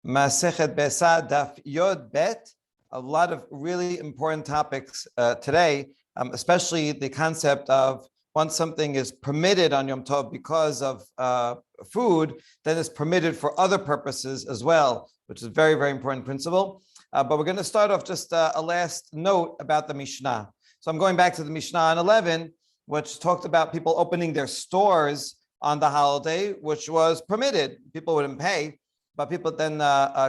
Masechet Beisah Daf Yod Bet. A lot of really important topics today, especially the concept of once something is permitted on Yom Tov because of food, then it's permitted for other purposes as well, which is a very, very important principle. But we're going to start off just a last note about the Mishnah. So I'm going back to the Mishnah on 11, which talked about people opening their stores on the holiday, which was permitted. People wouldn't pay, but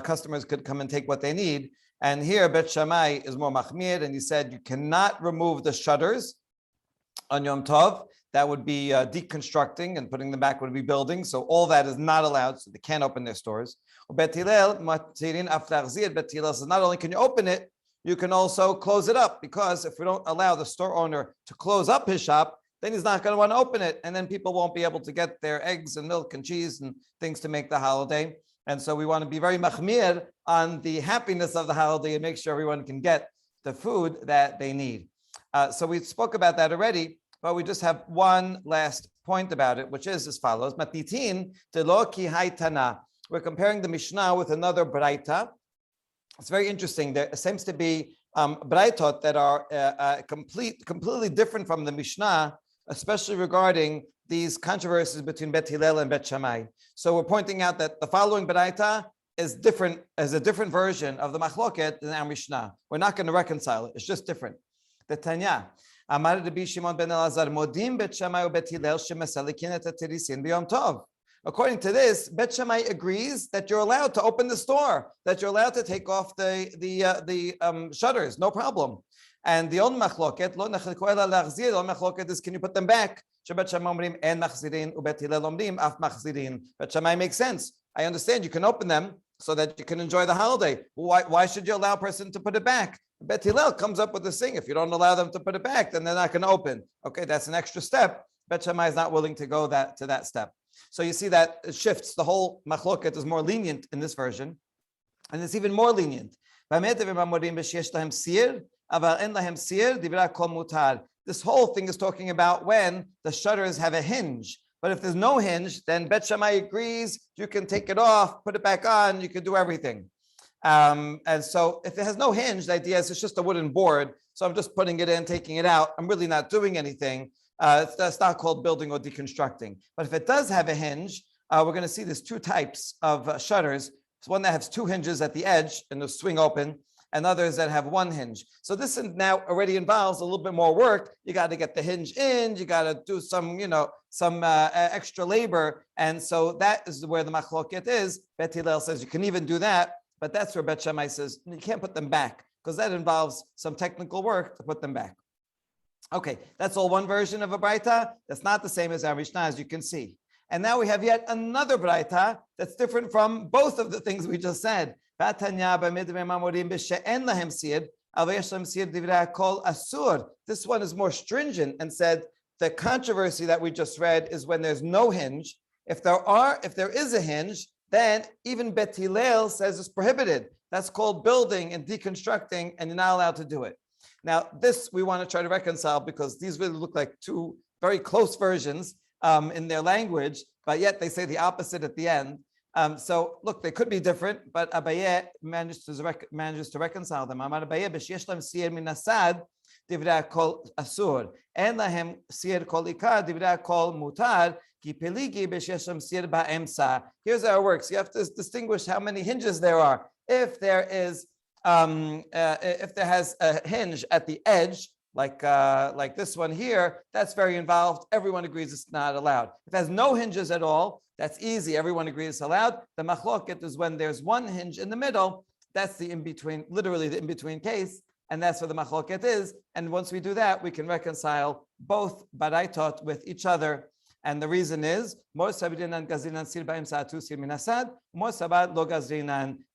customers could come and take what they need. And here, Bet Shammai is more machmir, and he said you cannot remove the shutters on Yom Tov. That would be deconstructing, and putting them back would be building. So all that is not allowed, so they can't open their stores. Bet Hillel says not only can you open it, you can also close it up, because if we don't allow the store owner to close up his shop, then he's not going to want to open it, and then people won't be able to get their eggs and milk and cheese and things to make the holiday. And so we want to be very machmir on the happiness of the holiday and make sure everyone can get the food that they need. So we spoke about that already, but we just have one last point about it, which is as follows. Matitin telo ki haytana. We're comparing the Mishnah with another Braita. It's very interesting. There seems to be Braitot that are completely different from the Mishnah, especially regarding these controversies between Bet Hillel and Bet Shammai. So we're pointing out that the following Baraita is different, as a different version of the Machloket than our Mishnah. We're not going to reconcile it. It's just different. The Tanya, Amar Rabbi Shimon ben Elazar, Modim Bet Shammai Bet Hillel shemesalikin et tirisin b'Yom Tov. According to this, Bet Shammai agrees that you're allowed to open the store, that you're allowed to take off the shutters, no problem. And the old machloket, lo nechikoela lachzir, the old machloket is, can you put them back? Bet Shammai omrim en machzirin, ubet Hillel omrim af machzirin. Bet Shammai makes sense. I understand you can open them so that you can enjoy the holiday. Why should you allow a person to put it back? Bet Hillel comes up with this thing. If you don't allow them to put it back, then they're not going to open. Okay, that's an extra step. Bet Shammai is not willing to go to that step. So you see that it shifts. The whole machloket is more lenient in this version, and it's even more lenient. This whole thing is talking about when the shutters have a hinge. But if there's no hinge, then Bet Shammai agrees you can take it off, put it back on, you can do everything. And so if it has no hinge, the idea is it's just a wooden board. So I'm just putting it in, taking it out. I'm really not doing anything. That's not called building or deconstructing. But if it does have a hinge, we're going to see there's two types of shutters. It's one that has two hinges at the edge and they'll swing open, and others that have one hinge. So this now already involves a little bit more work. You got to get the hinge in, you got to do some extra labor. And so that is where the machloket is. Bet Hillel says you can even do that, but that's where Bet Shammai says you can't put them back, because that involves some technical work to put them back. Okay, that's all one version of a Braita. That's not the same as our Mishnah, as you can see. And now we have yet another Braita that's different from both of the things we just said. This one is more stringent and said the controversy that we just read is when there's no hinge. If there is a hinge, then even Bet Hillel says it's prohibited. That's called building and deconstructing, and you're not allowed to do it. Now, this we want to try to reconcile, because these really look like two very close versions in their language, but yet they say the opposite at the end. So look, they could be different, but Abaye manages to reconcile them. Amar Abaye b'sheyesh lahem siyer min asad divrei kol asur, en lahem siyer kol ikar divrei kol mutar, ki peligi b'sheyesh lahem siyer ba'emsa. Here's how it works. You have to distinguish how many hinges there are. If there has a hinge at the edge, like this one here, that's very involved. Everyone agrees it's not allowed. If it has no hinges at all, that's easy. Everyone agrees it's allowed. The machloket is when there's one hinge in the middle. That's the in-between, literally the in-between case. And that's where the machloket is. And once we do that, we can reconcile both baraitot with each other. And the reason is,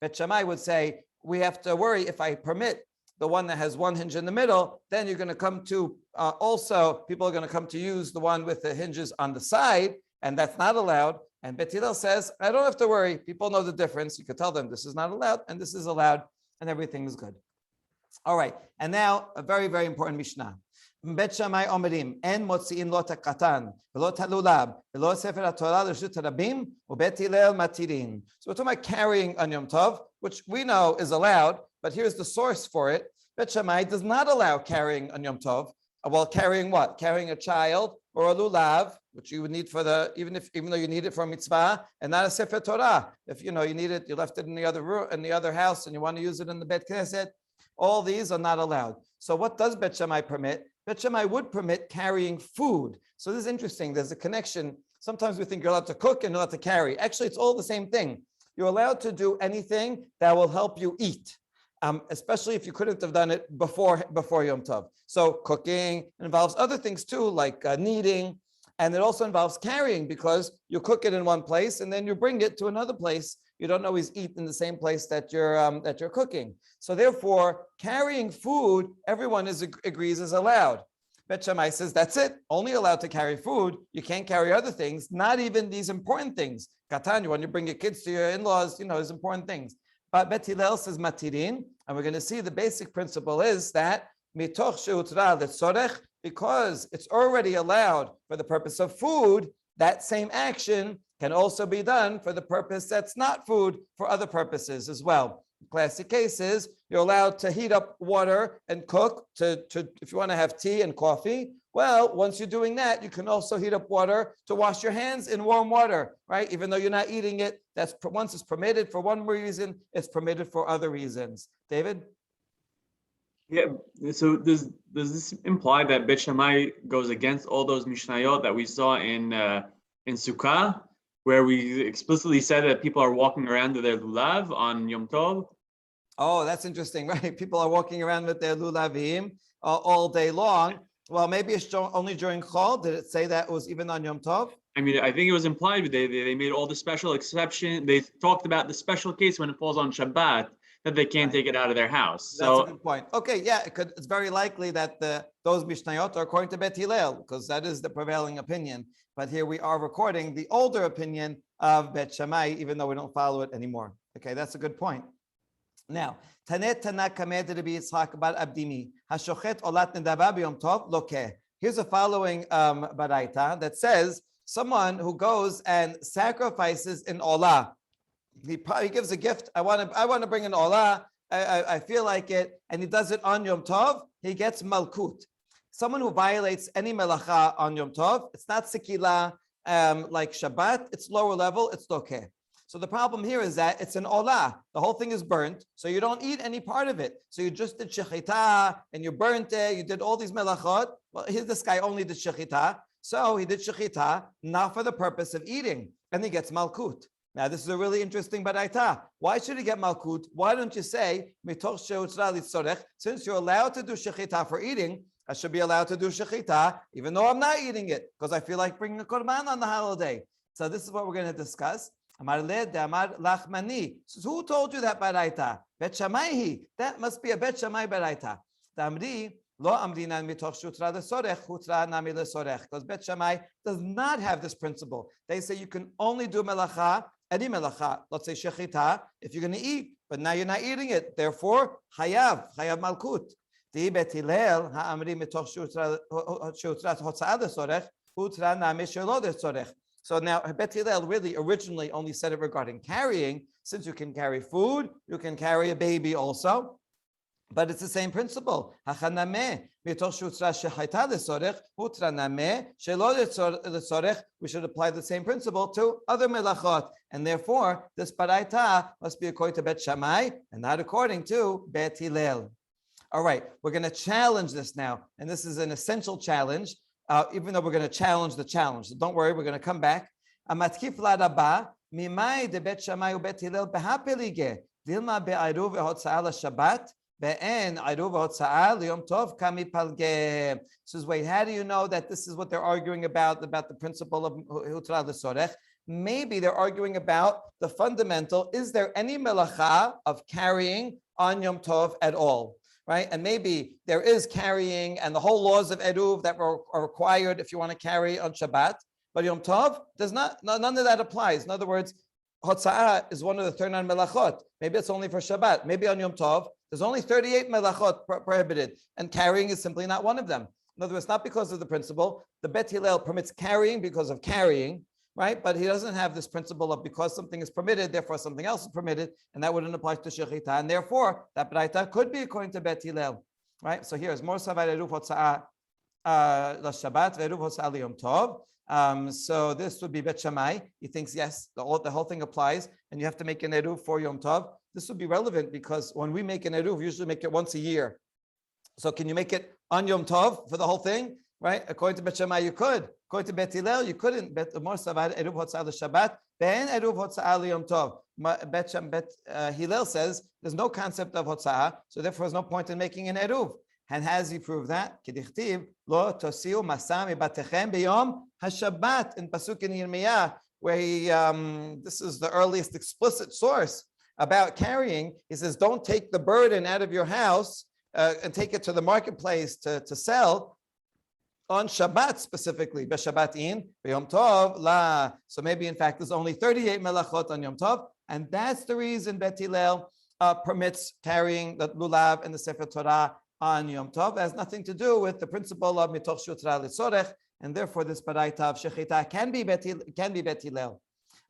Bet Shammai would say, we have to worry if I permit the one that has one hinge in the middle, then you're going to come to, also, people are going to come to use the one with the hinges on the side, and that's not allowed. And Bet Hillel says, I don't have to worry. People know the difference. You could tell them this is not allowed and this is allowed, and everything is good. All right. And now a very, very important Mishnah. Bet Shammai Omerim, En Motziin Lo Katan, Velo Talulab, Velo Sefer HaTorah L'Reshut Rabim, Ubet Hillel Matirin. So we're talking about carrying on Yom Tov, which we know is allowed, but here's the source for it. Bet Shammai does not allow carrying on Yom Tov. Well, carrying what? Carrying a child or a lulav, which you would need for the even though you need it for a mitzvah, and not a sefer Torah. If you need it, you left it in the other room, in the other house, and you want to use it in the Bet Knesset. All these are not allowed. So what does Bet Shammai permit? Bet Shammai would permit carrying food. So this is interesting. There's a connection. Sometimes we think you're allowed to cook and you're allowed to carry. Actually, it's all the same thing. You're allowed to do anything that will help you eat. Especially if you couldn't have done it before Yom Tov. So cooking involves other things too, like kneading, and it also involves carrying because you cook it in one place and then you bring it to another place. You don't always eat in the same place that you're cooking. So therefore, carrying food, everyone agrees is allowed. Bet Shammai says that's it. Only allowed to carry food. You can't carry other things, not even these important things. Katan, you want to bring your kids to your in-laws, these important things. But Bet Hillel says matirin, and we're going to see the basic principle is that mitoch sheutra letzorech, because it's already allowed for the purpose of food, that same action can also be done for the purpose that's not food, for other purposes as well. Classic cases, you're allowed to heat up water and cook to if you want to have tea and coffee. Well, once you're doing that, you can also heat up water to wash your hands in warm water, right? Even though you're not eating it, that's once it's permitted for one reason, it's permitted for other reasons. David? Yeah, so does this imply that Bet Shammai goes against all those Mishnayot that we saw in Sukkah, where we explicitly said that people are walking around with their lulav on Yom Tov? Oh, that's interesting, right? People are walking around with their lulavim all day long. Well, maybe it's only during Chol. Did it say that it was even on Yom Tov? I mean, I think it was implied. They made all the special exception. They talked about the special case when it falls on Shabbat that they can't take it out of their house. That's a good point. Okay, yeah, it's very likely that those Mishnayot are according to Bet Hillel, because that is the prevailing opinion. But here we are recording the older opinion of Bet Shammai, even though we don't follow it anymore. Okay, that's a good point. Now, Tanet Tana Kamed Rabbi Yitzchak Bar Abdimi, Hashochet Olat Nedava B'Yom Tov Lokeh. Here's a following baraita that says someone who goes and sacrifices in Olah. He gives a gift. I want to bring an Olah. I feel like it, and he does it on Yom Tov. He gets malkut. Someone who violates any melacha on Yom Tov, it's not sikila like Shabbat. It's lower level. It's lokeh. So the problem here is that it's an olah. The whole thing is burnt, so you don't eat any part of it. So you just did shechita, and you burnt it, you did all these melachot. Well, this guy only did shechita. So he did shechita, not for the purpose of eating. And he gets malkut. Now, this is a really interesting baraita. Why should he get malkut? Why don't you say, since you're allowed to do shechita for eating, I should be allowed to do shechita, even though I'm not eating it, because I feel like bringing a korban on the holiday. So this is what we're going to discuss. Amar le de amar lachmani. So who told you that baraita? Bet Shammai. That must be a Bet Shammai baraita. Tamri lo amrinan mitoch shutra lesorech hutra nami lesorech. Because Bet Shammai does not have this principle. They say you can only do melacha, any melacha. Let's say shechita, if you're going to eat, but now you're not eating it. Therefore, chayav malkut. Di Bet Hillel ha'amri mitoch shutra hotza'ah lesorech hutra nami shelo lesorech. So now, Bet Hillel really originally only said it regarding carrying. Since you can carry food, you can carry a baby also. But it's the same principle. We should apply the same principle to other melachot. And therefore, this baraita must be according to Bet Shammai and not according to Bet Hillel. All right, we're going to challenge this now. And this is an essential challenge. Even though we're going to challenge the challenge. So don't worry, we're going to come back. Amatkif ladaba, mimai de Bet Shammai u Bet Hillel behapelige, dilma be'ayruv ve'hotza'ah l'Shabbat, be'en ayruv ve'hotza'ah l'Yom Tov kami palge. Says, wait, how do you know that this is what they're arguing about the principle of hutra l'sorech? Maybe they're arguing about the fundamental, is there any melacha of carrying on Yom Tov at all? Right? And maybe there is carrying and the whole laws of Eruv that are required if you want to carry on Shabbat. But Yom Tov, none of that applies. In other words, Hotza'ah is one of the 39 melachot. Maybe it's only for Shabbat. Maybe on Yom Tov, there's only 38 melachot prohibited. And carrying is simply not one of them. In other words, not because of the principle. The Bet Hillel permits carrying because of carrying, right? But he doesn't have this principle of because something is permitted, therefore something else is permitted, and that wouldn't apply to Shechita. And therefore, that Braita could be according to Bet Hillel, right? So here's more Savar Eruv Hotza'ah la Shabbat, Ve'eruv Hotza'ah Liyom Tov. So this would be Bet Shammai. He thinks, yes, the whole thing applies, and you have to make an Eruv for Yom Tov. This would be relevant because when we make an Eruv, we usually make it once a year. So can you make it on Yom Tov for the whole thing? Right? According to Bet Shammai, you could. According to Bet Hillel, you couldn't. Bet Eruv Hotza'ah Shabbat, Ben Eruv Hotza'ah Yom Tov. Bet Hillel says there's no concept of Hotza'ah, so therefore there's no point in making an Eruv. And has he proved that? Kedichtiv lo tosiu masam ibatechem beyom hashabbat in pasuk in Yirmiyah, where he this is the earliest explicit source about carrying. He says, don't take the burden out of your house and take it to the marketplace to sell on Shabbat specifically. B'Shabbatin, b'Yom Tov la. So maybe in fact there's only 38 melachot on Yom Tov, and that's the reason Bet Hillel permits carrying the lulav and the Sefer Torah on Yom Tov. It has nothing to do with the principle of mitoch shutra litzorech, and therefore this baraita of shechita can be Bet Hillel.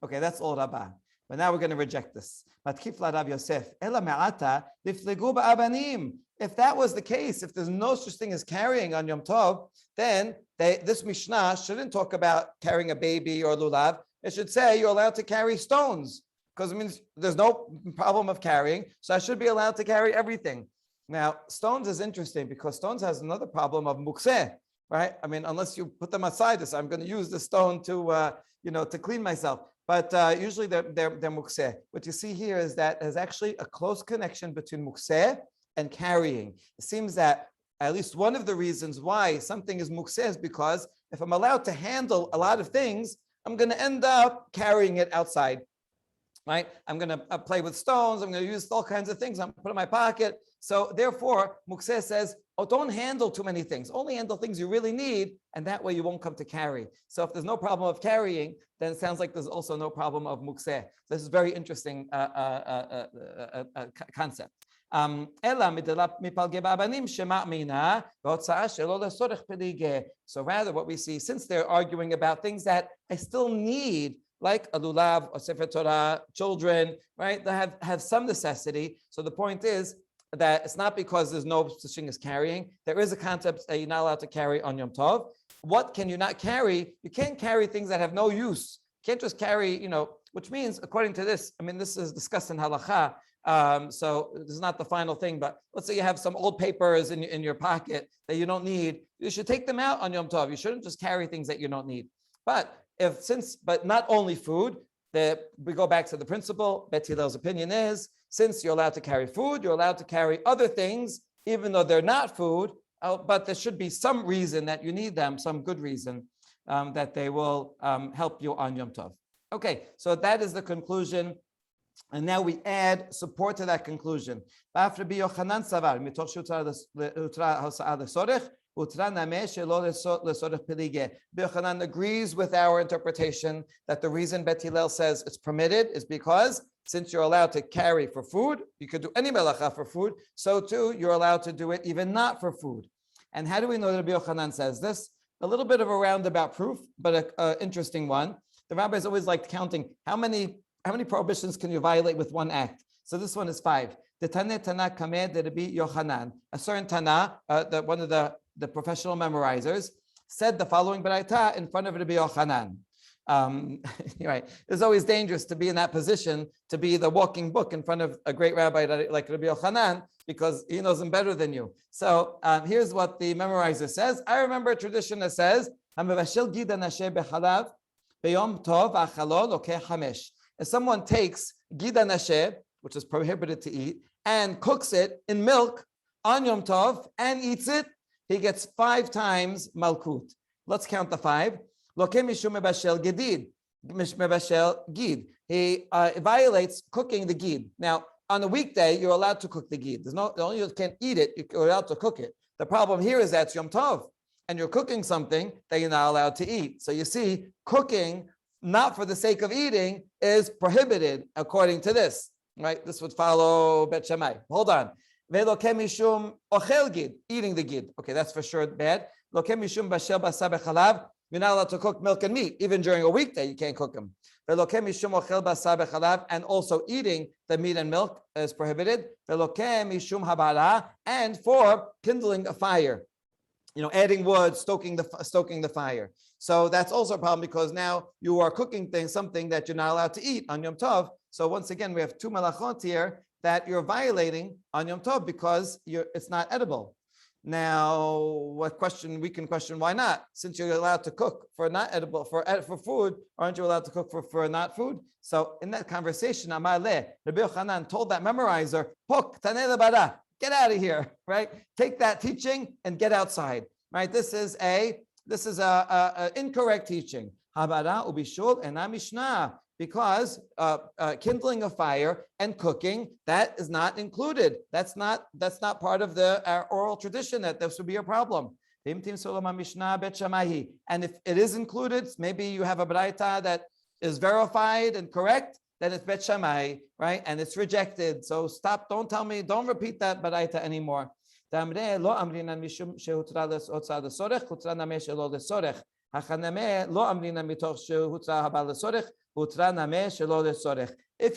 Okay, that's all Rabbah. But now we're going to reject this. Matkif la Rav Yosef ela me'ata liflegu ba'abanim. If that was the case, if there's no such thing as carrying on Yom Tov, then this Mishnah shouldn't talk about carrying a baby or lulav. It should say you're allowed to carry stones, because it means there's no problem of carrying, so I should be allowed to carry everything. Now, stones is interesting because stones has another problem of mukseh, right? I mean, unless you put them aside, so I'm going to use the stone to, to clean myself. But usually they're mukseh. What you see here is that there's actually a close connection between mukseh and carrying. It seems that at least one of the reasons why something is mukseh is because if I'm allowed to handle a lot of things, I'm going to end up carrying it outside, right? I'm going to play with stones. I'm going to use all kinds of things. I'm going to put in my pocket. So therefore, mukseh says, oh, don't handle too many things. Only handle things you really need, and that way you won't come to carry. So if there's no problem of carrying, then it sounds like there's also no problem of mukseh. This is a very interesting concept. So rather what we see, since they're arguing about things that I still need, like a lulav or sefer Torah, children, right? They have some necessity. So the point is that it's not because there's no such thing as carrying. There is a concept that you're not allowed to carry on Yom Tov. What can you not carry? You can't carry things that have no use. You can't just carry, which means, according to this, I mean, this is discussed in halakha. So this is not the final thing, but let's say you have some old papers in your pocket that you don't need. You should take them out on Yom Tov. You shouldn't just carry things that you don't need. But not only food, we go back to the principle. Bet Hillel's opinion is, since you're allowed to carry food, you're allowed to carry other things, even though they're not food, but there should be some reason that you need them, some good reason that they will help you on Yom Tov. Okay, so that is the conclusion. And now we add support to that conclusion. Yochanan agrees with our interpretation that the reason Bet Hillel says it's permitted is because since you're allowed to carry for food, you could do any melacha for food, so too you're allowed to do it even not for food. And how do we know that Yochanan says this? A little bit of a roundabout proof, but an interesting one. The rabbis always liked counting how many prohibitions can you violate with one act. So this one is 5. The Tane Tana Kameh de Rabbi Yochanan. A certain Tana, one of the professional memorizers, said the following baraita in front of Rabbi Yochanan. Right. It's always dangerous to be in that position, to be the walking book in front of a great rabbi like Rabbi Yochanan, because he knows him better than you. So here's what the memorizer says. I remember a tradition that says, if someone takes gida nashe, which is prohibited to eat, and cooks it in milk on Yom Tov and eats it, he gets 5 times malkut. Let's count the 5. He violates cooking the gid. Now, on a weekday, you're allowed to cook the gid. Only you can't eat it, you're allowed to cook it. The problem here is that it's Yom Tov, and you're cooking something that you're not allowed to eat. So you see, cooking not for the sake of eating is prohibited according to this, right? This would follow Bet Shammai. Hold on. Ve'loke mishum ochel gid, eating the gid. Okay, that's for sure bad. Loke mishum bashel basar bechalav. You're not allowed to cook milk and meat. Even during a weekday, you can't cook them. Ve'loke mishum ochel basar bechalav, and also eating the meat and milk is prohibited. Ve'loke mishum habara, and for kindling a fire. Adding wood, stoking the fire. So that's also a problem because now you are cooking something that you're not allowed to eat on Yom Tov. So once again, we have two malachot here that you're violating on Yom Tov because it's not edible. Now, we can question why not? Since you're allowed to cook for not edible, for food, aren't you allowed to cook for not food? So in that conversation, Amar Le, Rabbi Yochanan told that memorizer, Pok tanei lebara, get out of here, right? Take that teaching and get outside, right? This is a incorrect teaching. Habara ubishul and Mishnah, because kindling a fire and cooking, that is not included. That's not part of our oral tradition. That this would be a problem. And if it is included, maybe you have a braita that is verified and correct, then it's Bet Shammai, right? And it's rejected. So stop, don't tell me, don't repeat that baraita anymore. If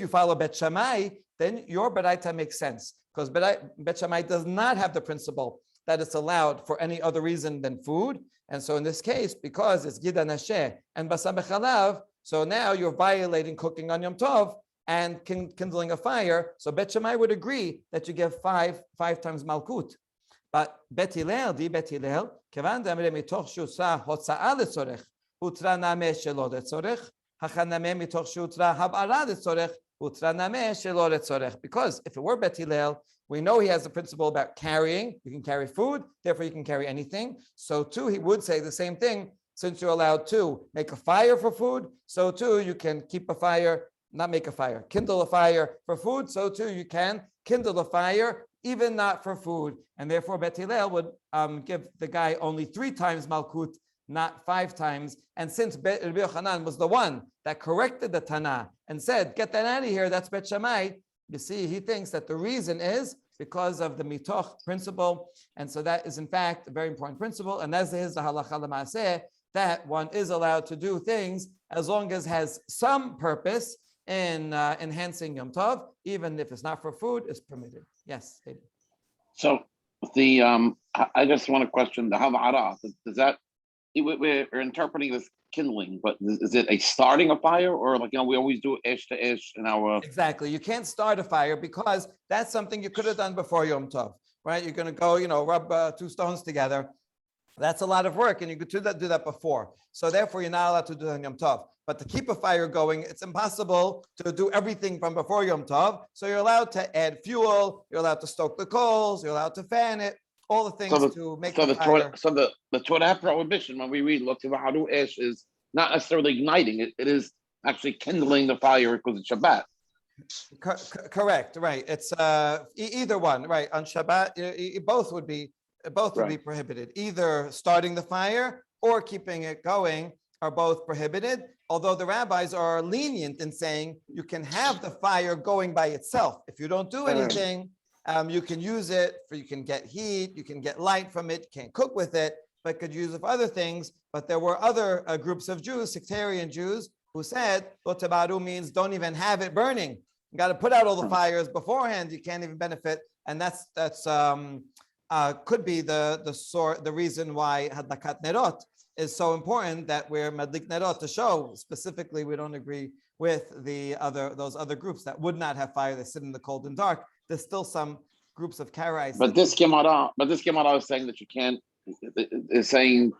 you follow Bet Shammai, then your baraita makes sense, because Bet Shammai does not have the principle that it's allowed for any other reason than food. And so in this case, because it's Gida Nasheh and Basar Bechalav, so now you're violating cooking on Yom Tov and kindling a fire. So Bet Shammai would agree that you give five times Malkut. But Bet Hillel, Kevan Damre Mitoch Shusra Hotza'a Letzorech, Utra Nameh Shelo Letzorech, Hachanameh Mitoch Shutra Hab'ara Letzorech, Utra Nameh Shelo Letzorech. Because if it were Bet Hillel, we know he has the principle about carrying. You can carry food, therefore you can carry anything. So too, he would say the same thing. Since you're allowed to make a fire for food, so too you can keep a fire, not make a fire, kindle a fire for food, so too you can kindle a fire, even not for food. And therefore Bet Hillel would give the guy only 3 times Malkut, not 5 times. And since Rabbi Yochanan was the one that corrected the Tana and said, get that out of here, that's Bet Shammai, you see, he thinks that the reason is because of the mitoch principle. And so that is in fact a very important principle. And as is the halacha l'maaseh, that one is allowed to do things as long as it has some purpose in enhancing Yom Tov, even if it's not for food, it's permitted. Yes, David. So I just want to question the havara. Does that, we're interpreting this kindling, but is it a starting a fire, or we always do ish to ish in our? Exactly. You can't start a fire because that's something you could have done before Yom Tov, right? You're going to go, rub 2 stones together. That's a lot of work, and you could do that before. So therefore, you're not allowed to do it on Yom Tov. But to keep a fire going, it's impossible to do everything from before Yom Tov. So you're allowed to add fuel, you're allowed to stoke the coals, you're allowed to fan it, all the things to make the fire. The Torah prohibition, when we read Lo Esh, is not necessarily igniting it; it is actually kindling the fire because it's Shabbat. Correct, right? It's either one, right? On Shabbat, both would be prohibited. Either starting the fire or keeping it going are both prohibited. Although the rabbis are lenient in saying you can have the fire going by itself. If you don't do anything, you can use it you can get heat, you can get light from it, you can't cook with it, but could use it for other things. But there were other groups of Jews, sectarian Jews, who said, Lo tebaru means don't even have it burning. You got to put out all the fires beforehand. You can't even benefit. And that's could be the reason why Hadlakat Nerot is so important, that we're Madlik Nerot to show specifically we don't agree with those other groups that would not have fire. They sit in the cold and dark. There's still some groups of Karais. But this Gemara is saying that you can't. It's saying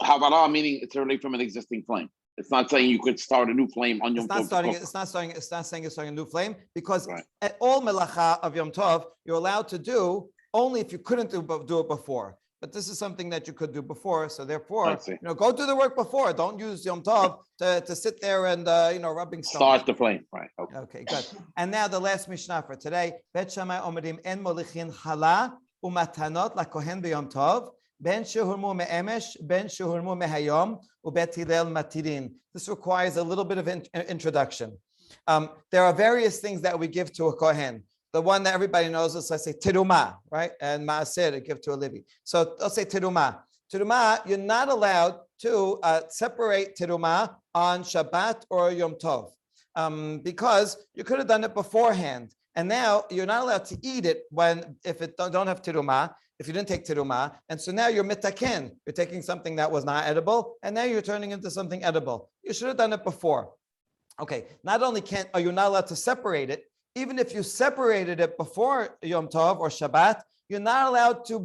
Havara, meaning it's already from an existing flame. It's not saying you could start a new flame on Yom Tov. It's not saying it's starting a new flame, because at all melacha of Yom Tov you're allowed to do only if you couldn't do it before. But this is something that you could do before, so therefore, go do the work before. Don't use Yom Tov to sit there and rubbing stones. Start the flame, right? Okay, good. And now the last Mishnah for today: Bet Shammai omrim en molichin chala umatanot lakohen b'Yom Tov ben shehurmu me'emesh ben shehurmu mehayom ubet Hillel matirin. This requires a little bit of introduction. There are various things that we give to a kohen. the one that everybody knows is, let's say, tiruma, right? And maaser, to give to a Levi. So let's say tiruma. Tiruma, you're not allowed to separate tiruma on Shabbat or Yom Tov because you could have done it beforehand. And now you're not allowed to eat it if it don't have tiruma, if you didn't take tiruma. And so now you're mitaken. You're taking something that was not edible, and now you're turning into something edible. You should have done it before. Okay, not only are you not allowed to separate it, even if you separated it before Yom Tov or Shabbat, you're not allowed to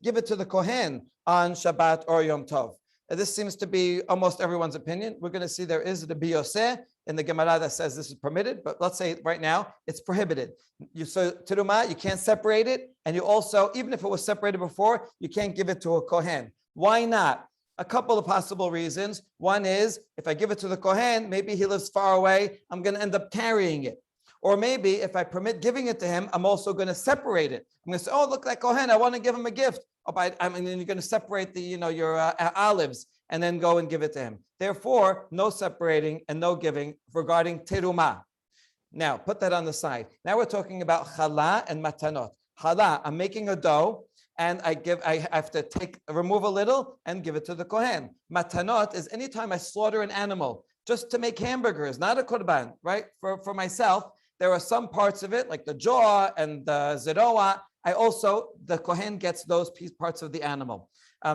give it to the Kohen on Shabbat or Yom Tov. And this seems to be almost everyone's opinion. We're going to see there is the Beisah in the Gemara that says this is permitted, but let's say right now it's prohibited. So Teruma, you can't separate it, and you also, even if it was separated before, you can't give it to a Kohen. Why not? A couple of possible reasons. One is, if I give it to the Kohen, maybe he lives far away, I'm going to end up carrying it. Or maybe if I permit giving it to him, I'm also going to separate it. I'm going to say, oh, look, that Kohen, I want to give him a gift. I mean, you're going to separate your olives and then go and give it to him. Therefore, no separating and no giving regarding teruma. Now, put that on the side. Now we're talking about challah and matanot. Challah, I'm making a dough, and I have to remove a little and give it to the Kohen. Matanot is anytime I slaughter an animal just to make hamburgers, not a korban, right? For myself, there are some parts of it, like the jaw and the zeroa. The Kohen gets those parts of the animal.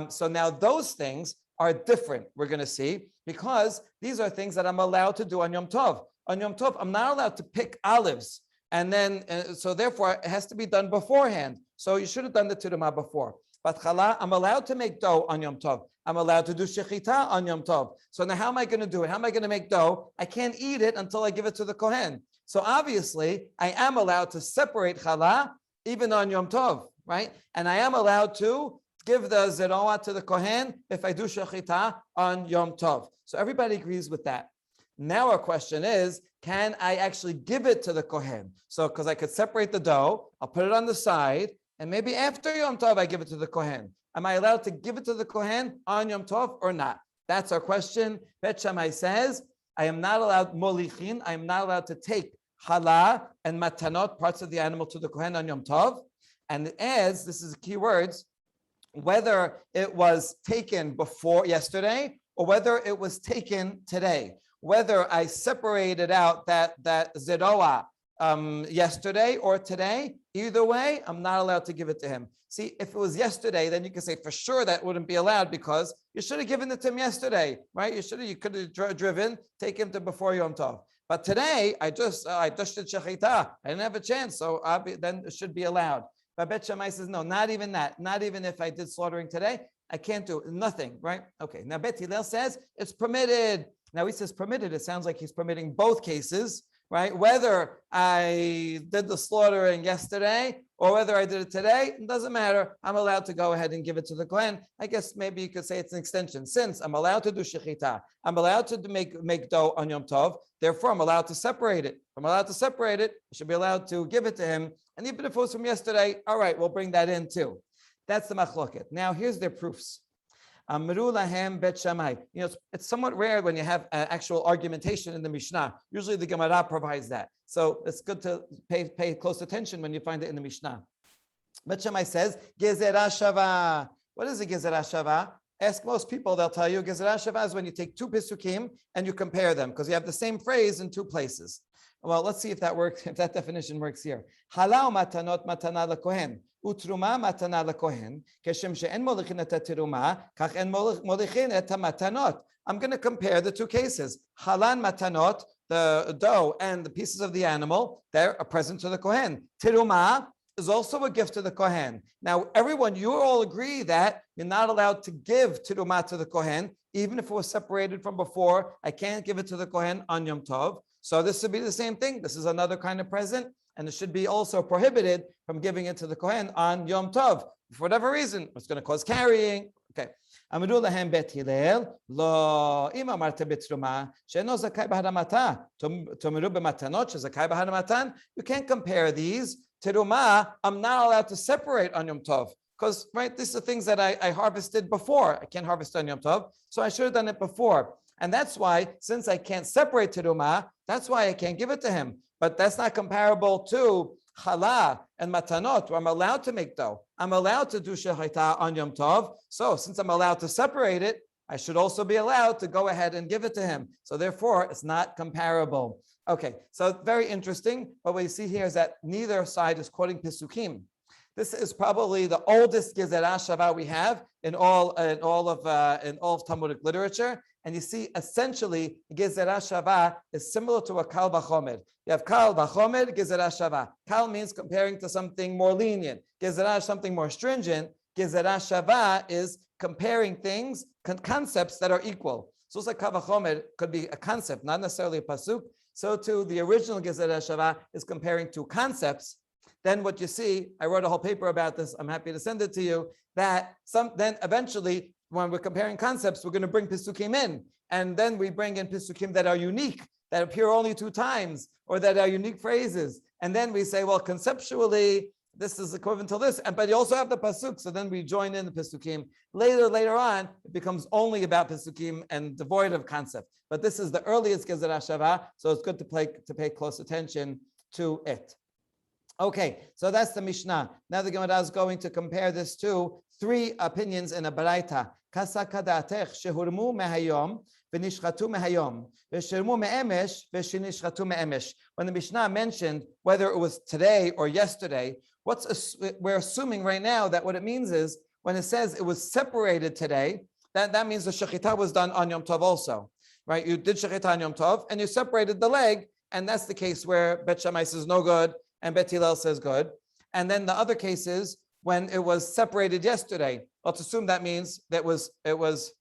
So now those things are different, we're going to see, because these are things that I'm allowed to do on Yom Tov. On Yom Tov, I'm not allowed to pick olives. And then, so therefore, it has to be done beforehand. So you should have done the tiruma before. But challah, I'm allowed to make dough on Yom Tov. I'm allowed to do shechita on Yom Tov. So now how am I going to do it? How am I going to make dough? I can't eat it until I give it to the Kohen. So obviously, I am allowed to separate challah even on Yom Tov, right? And I am allowed to give the zeroah to the Kohen if I do shechita on Yom Tov. So everybody agrees with that. Now our question is, can I actually give it to the Kohen? So because I could separate the dough, I'll put it on the side, and maybe after Yom Tov, I give it to the Kohen. Am I allowed to give it to the Kohen on Yom Tov or not? That's our question. Bet Shammai says, I am not allowed molichin, I am not allowed to take challah and matanot, parts of the animal, to the Kohen on Yom Tov. And it adds, this is key words, whether it was taken before yesterday or whether it was taken today. Whether I separated out that zeroah yesterday or today, either way, I'm not allowed to give it to him. See, if it was yesterday, then you can say for sure that wouldn't be allowed because you should have given it to him yesterday, right? You could have driven, take him to before Yom Tov. But today, I just did shechita. I didn't have a chance, so then it should be allowed. But Bet Shammai says, no, not even that. Not even if I did slaughtering today, I can't do it. Nothing, right? Okay, now Bet Hillel says it's permitted. Now he says permitted. It sounds like he's permitting both cases, right? Whether I did the slaughtering yesterday or whether I did it today, it doesn't matter. I'm allowed to go ahead and give it to the Kohen. I guess maybe you could say it's an extension. Since I'm allowed to do shechita, I'm allowed to make dough on Yom Tov, therefore I'm allowed to separate it. If I'm allowed to separate it, I should be allowed to give it to him. And even if it was from yesterday, all right, we'll bring that in too. That's the machloket. Now here's their proofs. Amru lahem bet Shammai. It's somewhat rare when you have actual argumentation in the Mishnah. Usually the Gemara provides that. So it's good to pay close attention when you find it in the Mishnah. Bet Shammai says, Gezerah Shava. What is a Gezerah Shava? Ask most people, they'll tell you Gezerah Shava is when you take two Pesukim and you compare them because you have the same phrase in two places. Well, let's see if that works, if that definition works here. Halal matanot matana lekohen. Utruma matana lekohen. Keshem she'en molichin et teruma, kach en molichin et matanot. I'm going to compare the two cases. Halan matanot, the dough and the pieces of the animal, they're a present to the Kohen. Teruma is also a gift to the Kohen. Now, everyone, you all agree that you're not allowed to give teruma to the Kohen, even if it was separated from before. I can't give it to the Kohen on Yom Tov. So this would be the same thing. This is another kind of present, and it should be also prohibited from giving it to the Kohen on Yom Tov. For whatever reason, it's going to cause carrying. Okay. Amru lahem bet Hillel, lo im amarte betruma, she'eno zakai b'haramata, tomeru b'matanot, she'zakai b'haramatan. You can't compare these. Teruma, I'm not allowed to separate on Yom Tov. Because, right, these are things that I harvested before. I can't harvest on Yom Tov, so I should have done it before. And that's why, since I can't separate teruma, that's why I can't give it to him. But that's not comparable to challah and matanot, where I'm allowed to make dough, I'm allowed to do shechita on Yom Tov. So since I'm allowed to separate it, I should also be allowed to go ahead and give it to him. So therefore, it's not comparable. Okay, so very interesting. What we see here is that neither side is quoting Pesukim. This is probably the oldest Gezerah Shavah we have in all of Talmudic literature. And you see, essentially, Gezerah Shavah is similar to a Kal V'chomer. You have Kal V'chomer, Gezerah Shavah. Kal means comparing to something more lenient. Gezerah is something more stringent. Gezerah Shavah is comparing things, concepts that are equal. So it's like Kal V'chomer could be a concept, not necessarily a pasuk. So too, the original Gezerah Shavah is comparing two concepts. Then what you see, I wrote a whole paper about this, I'm happy to send it to you, that then eventually, when we're comparing concepts, we're going to bring Pesukim in. And then we bring in Pesukim that are unique, that appear only 2 times, or that are unique phrases. And then we say, well, conceptually, this is equivalent to this, but you also have the Pasuk, so then we join in the Pesukim. Later on, it becomes only about Pesukim and devoid of concept. But this is the earliest Gezerah Shavah, so it's good to pay close attention to it. Okay, so that's the Mishnah. Now the Gemara is going to compare this to 3 opinions in a Baraita. Kasakadatech shehurmu mehayom v'nishchatu mehayom v'shirmu me'emesh v'shinishchatu me'emesh. When the Mishnah mentioned whether it was today or yesterday, we're assuming right now that what it means is when it says it was separated today, that means the shechita was done on Yom Tov also, right? You did shechita on Yom Tov and you separated the leg, and that's the case where Bet Shammai says no good and Bet Hillel says good. And then the other cases when it was separated yesterday, let's assume that means that it was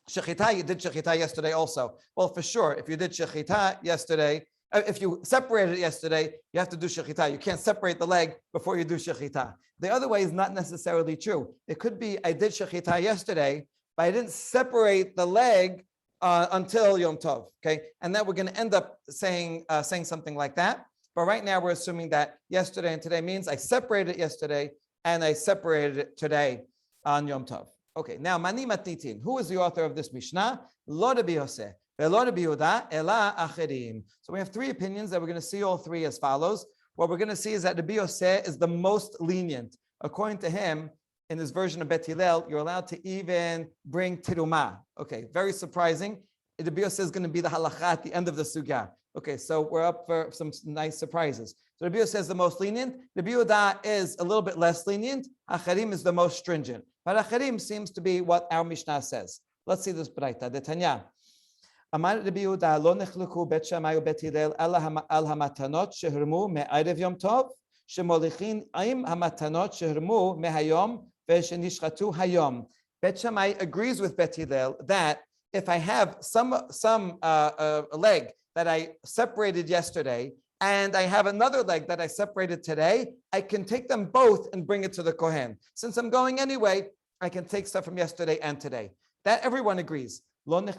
shechita. You did shechita yesterday also. Well, for sure, if you did shechita yesterday, if you separated it yesterday, you have to do shechita. You can't separate the leg before you do shechita. The other way is not necessarily true. It could be I did shechita yesterday, but I didn't separate the leg until Yom Tov. Okay, and then we're going to end up saying something like that. But right now we're assuming that yesterday and today means I separated it yesterday and I separated it today on Yom Tov. Okay, now Mani Matnitin. Who is the author of this Mishnah? Lo Rabbi Yosef, Velo Rabbi Yehuda, Ela Acherim. So we have 3 opinions that we're going to see all 3 as follows. What we're going to see is that Rabbi Yosef is the most lenient. According to him, in his version of Bet Hillel, you're allowed to even bring tirumah. Okay, very surprising. Rabbi Yosef is going to be the halacha at the end of the sugya. Okay, so we're up for some nice surprises. So Rabbi Yosef is the most lenient. Rabbi Yehuda is a little bit less lenient. Acharim is the most stringent. But Acharim seems to be what our Mishnah says. Let's see this Braita. The Tanya. Amar Rabbi Yehuda lo nechluku Bet Shammai u'Bet Hillel al hamatanot shehurmu me'arev Yom Tov shemolichin im hamatanot shehurmu mehayom ve'shenishchatu hayom. Bet Shammai agrees with Bet Hillel that if I have some leg that I separated yesterday, and I have another leg that I separated today, I can take them both and bring it to the Kohen. Since I'm going anyway, I can take stuff from yesterday and today. That everyone agrees. But to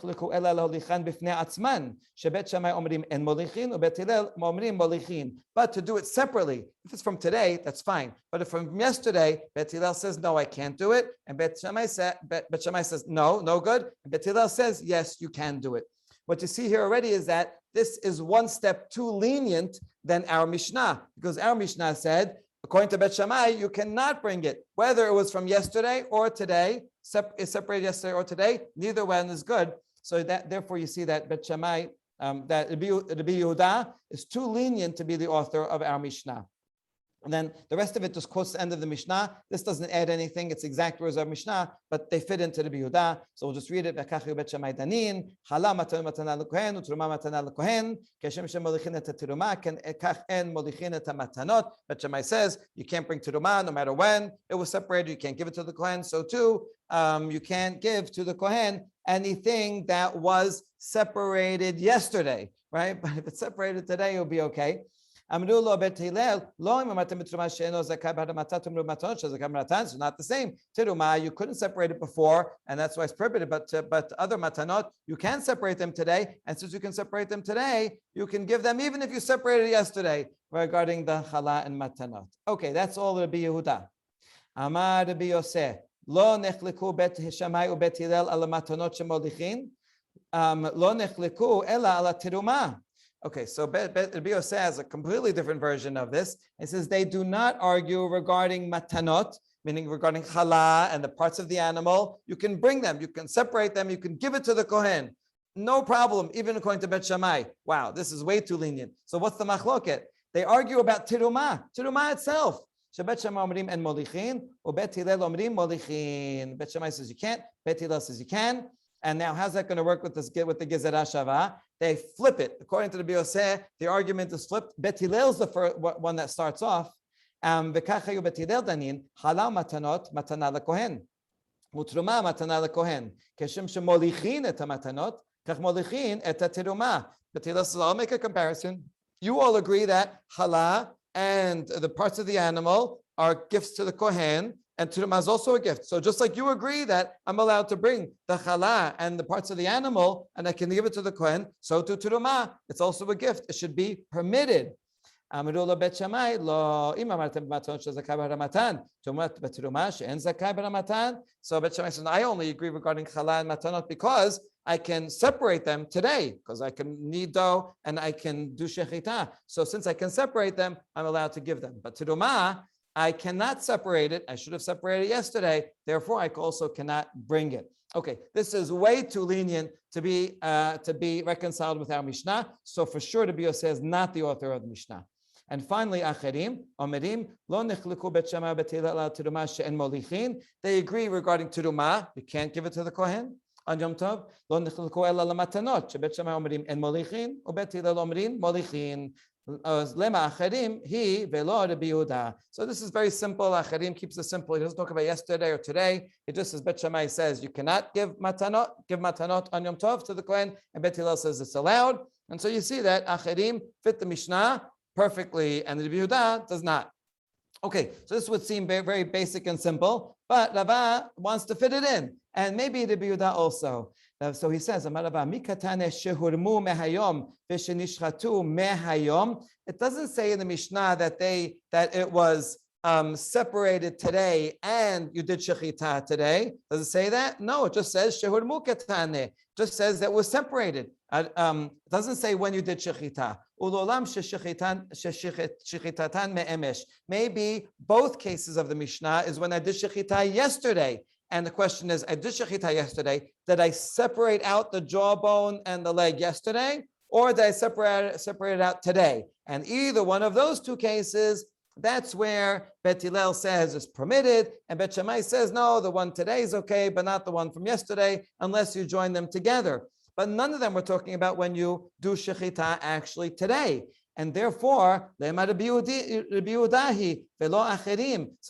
do it separately, if it's from today, that's fine. But if from yesterday, Bet Hillel says, no, I can't do it. And Bet Shammai says, no good. And Bet Hillel says, yes, you can do it. What you see here already is that this is one step too lenient than our Mishnah, because our Mishnah said, according to Bet Shammai, you cannot bring it, whether it was from yesterday or today, separated yesterday or today, neither one is good. So that therefore you see that Bet Shammai, that Rabbi Yehuda is too lenient to be the author of our Mishnah. And then the rest of it just quotes the end of the Mishnah. This doesn't add anything. It's exact words of Mishnah, but they fit into the Yehuda. So we'll just read it. Bet Shammai danin, chala matana lekohen, utruma matana lekohen, keshem shem molichin et tiruma, ken ekach en molichin et matanot. Bet Shammai says you can't bring tiruma no matter when it was separated. You can't give it to the kohen. So too, you can't give to the kohen anything that was separated yesterday, right? But if it's separated today, it'll be okay. Amru lo Bet Hillel, lo imamatem b'teruma she'eno zakai b'hadamatat umru matanot she'zakai b'matan. It's not the same. Teruma, you couldn't separate it before, and that's why it's prohibited. But other matanot, you can separate them today, and since you can separate them today, you can give them even if you separated yesterday. Regarding the chala and matanot. Okay, that's all Rabbi Yehuda. Amar Rabbi Yosef, lo nechliku Bet Shammai u'Bet Hillel ala matanot she'molichin, lo nechliku ela ala teruma. Okay, so Rabbi Yosef has a completely different version of this. It says they do not argue regarding matanot, meaning regarding challah and the parts of the animal. You can bring them, you can separate them, you can give it to the kohen. No problem, even according to Bet Shammai. Wow, this is way too lenient. So what's the machloket? They argue about tirumah itself. Bet Shammai omrim en molichin, or Bet Hillel omrim molichin. Bet Shammai says you can't, Bet Hillel says you can. And now how's that going to work with this with the Gezerah Shavah? They flip it. According to the Beisah, the argument is flipped. Bet Hillel's the first one that starts off. V'kacha yu Bet Hillel danin, halal matanot, matana lekohen. Utruma matana lekohen. Keshem shemolichin et hamatanot, kach molichin et hatiruma. Bet Hillel says, I'll make a comparison. You all agree that halal and the parts of the animal are gifts to the kohen, and terumah is also a gift. So just like you agree that I'm allowed to bring the challah and the parts of the animal and I can give it to the kohen, so to terumah, it's also a gift. It should be permitted. So Bet Shammai says, I only agree regarding challah and matanot because I can separate them today, because I can knead dough and I can do shechita. So since I can separate them, I'm allowed to give them. But terumah, I cannot separate it. I should have separated it yesterday. Therefore, I also cannot bring it. Okay, this is way too lenient to be reconciled with our Mishnah. So for sure, the Beisah is not the author of the Mishnah. And finally, Acherim, Omerim, Lo nechliku Bet Shammai Bet Hillel al terumah she'en molichin. They agree regarding terumah. You can't give it to the Kohen on Yom Tov. Lo nechliku ela lamatanot she'Bet Shammai Omerim en molichin, uBet Hillel Omerim molichin. Lema Acherim he velo Rabbi Yehuda. So this is very simple. Acherim keeps it simple. He doesn't talk about yesterday or today. It just as Bet Shammai says you cannot give matanot on Yom Tov to the Kohen, and Bet Hillel says it's allowed. And so you see that Acherim fit the Mishnah perfectly, and the Rabbi Yehuda does not. Okay, so this would seem very, very basic and simple, but Rava wants to fit it in, and maybe the Rabbi Yehuda also. So he says, it doesn't say in the Mishnah that it was separated today and you did shechita today. Does it say that? No, it just says shehurmu katane. Just says that it was separated. It doesn't say when you did shechita. Maybe both cases of the Mishnah is when I did shechita yesterday. And the question is, I did shechita yesterday. Did I separate out the jawbone and the leg yesterday? Or did I separate it out today? And either one of those two cases, that's where Bet Hillel says is permitted. And Bet Shammai says, no, the one today is okay, but not the one from yesterday, unless you join them together. But none of them were talking about when you do shechita actually today. And therefore, so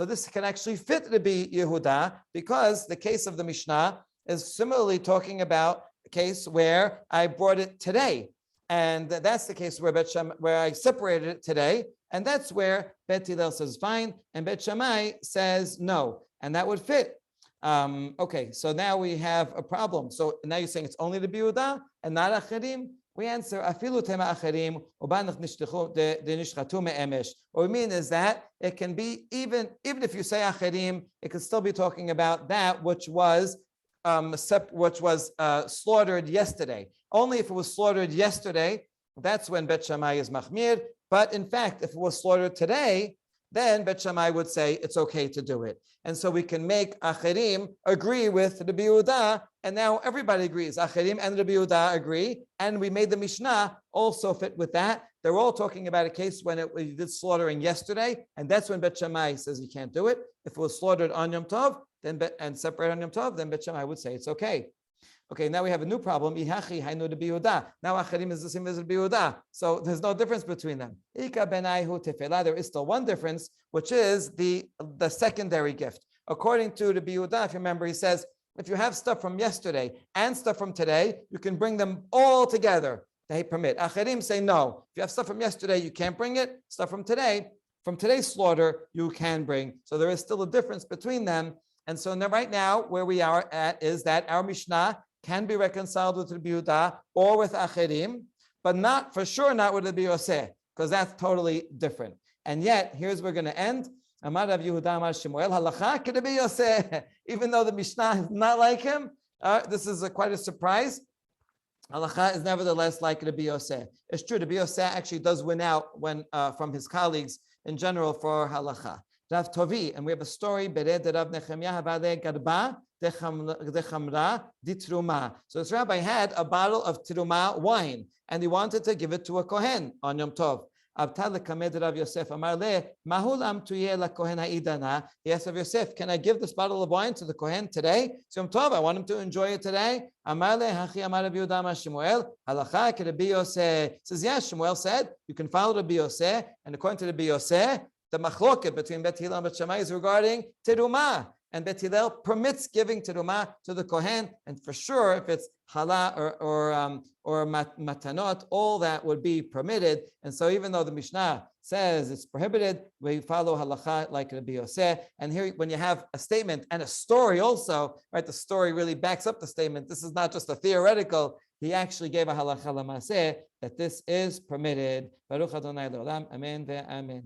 this can actually fit Rabbi Yehuda because the case of the Mishnah is similarly talking about a case where I brought it today. And that's the case where I separated it today. And that's where Bet Hillel says fine, and Bet Shammai says no. And that would fit. Okay, so now we have a problem. So now you're saying it's only the Yehuda and not Acherim? We answer, afilu tema acherim, ubanach de nishchatu me'emesh. What we mean is that it can be, even if you say acherim, it could still be talking about that which was slaughtered yesterday. Only if it was slaughtered yesterday, that's when Bet Shammai is machmir. But in fact, if it was slaughtered today, then Bet Shammai would say it's okay to do it. And so we can make Acherim agree with Rabbi Yehuda, and now everybody agrees. Acherim and Rabbi Yehuda agree, and we made the Mishnah also fit with that. They're all talking about a case when we did slaughtering yesterday, and that's when Bet Shammai says you can't do it. If it was slaughtered on Yom Tov, and separate on Yom Tov, then Bet Shammai would say it's okay. Okay, now we have a new problem. Now Acherim is the same as Rabbi Yehuda. So there's no difference between them. There is still one difference, which is the secondary gift. According to Rabbi Yehuda, if you remember, he says, if you have stuff from yesterday and stuff from today, you can bring them all together. They permit. Acherim say no. If you have stuff from yesterday, you can't bring it. Stuff from today's slaughter, you can bring. So there is still a difference between them. And so now, right now, where we are at is that our Mishnah can be reconciled with Rabbi Yehuda or with Acherim, but not with Rabbi Yosef, because that's totally different. And yet, here's where we're going to end. Amar Rabbi Yehuda Amar Shemuel halacha Rabbi Yosef. Even though the Mishnah is not like him, this is quite a surprise. halacha is nevertheless like Rabbi Yosef. It's true, Rabbi Yosef actually does win out when from his colleagues in general for halacha. Rav Tovi, and we have a story, Bered Rav Nechemia Havale Garba Dechamra Ditruma. So this rabbi had a bottle of Truma wine, and he wanted to give it to a Kohen on Yom Tov. Abtal Kamed Rav Yosef Amar Le Mahulam Tuye La Kohen Haidana. He asked Rav Yosef, can I give this bottle of wine to the Kohen today? So Yom Tov, I want him to enjoy it today. Amar Le Hachi Amar Rav Yehuda Amar Shmuel Halacha Ke Rabbi Yosef. Says yes, Shmuel said you can follow Rabbi Yosef, and according to Rabbi Yosef, the machloket between Bet Hillel and Bet Shammai is regarding teruma, and Bet Hillel permits giving teruma to the kohen, and for sure, if it's challah or matanot, all that would be permitted. And so, even though the Mishnah says it's prohibited, we follow halacha like Rabbi Yosef. And here, when you have a statement and a story, also, right, the story really backs up the statement. This is not just a theoretical. He actually gave a halacha l'maseh that this is permitted. Baruch Adonai l'olam. Amen ve'amen.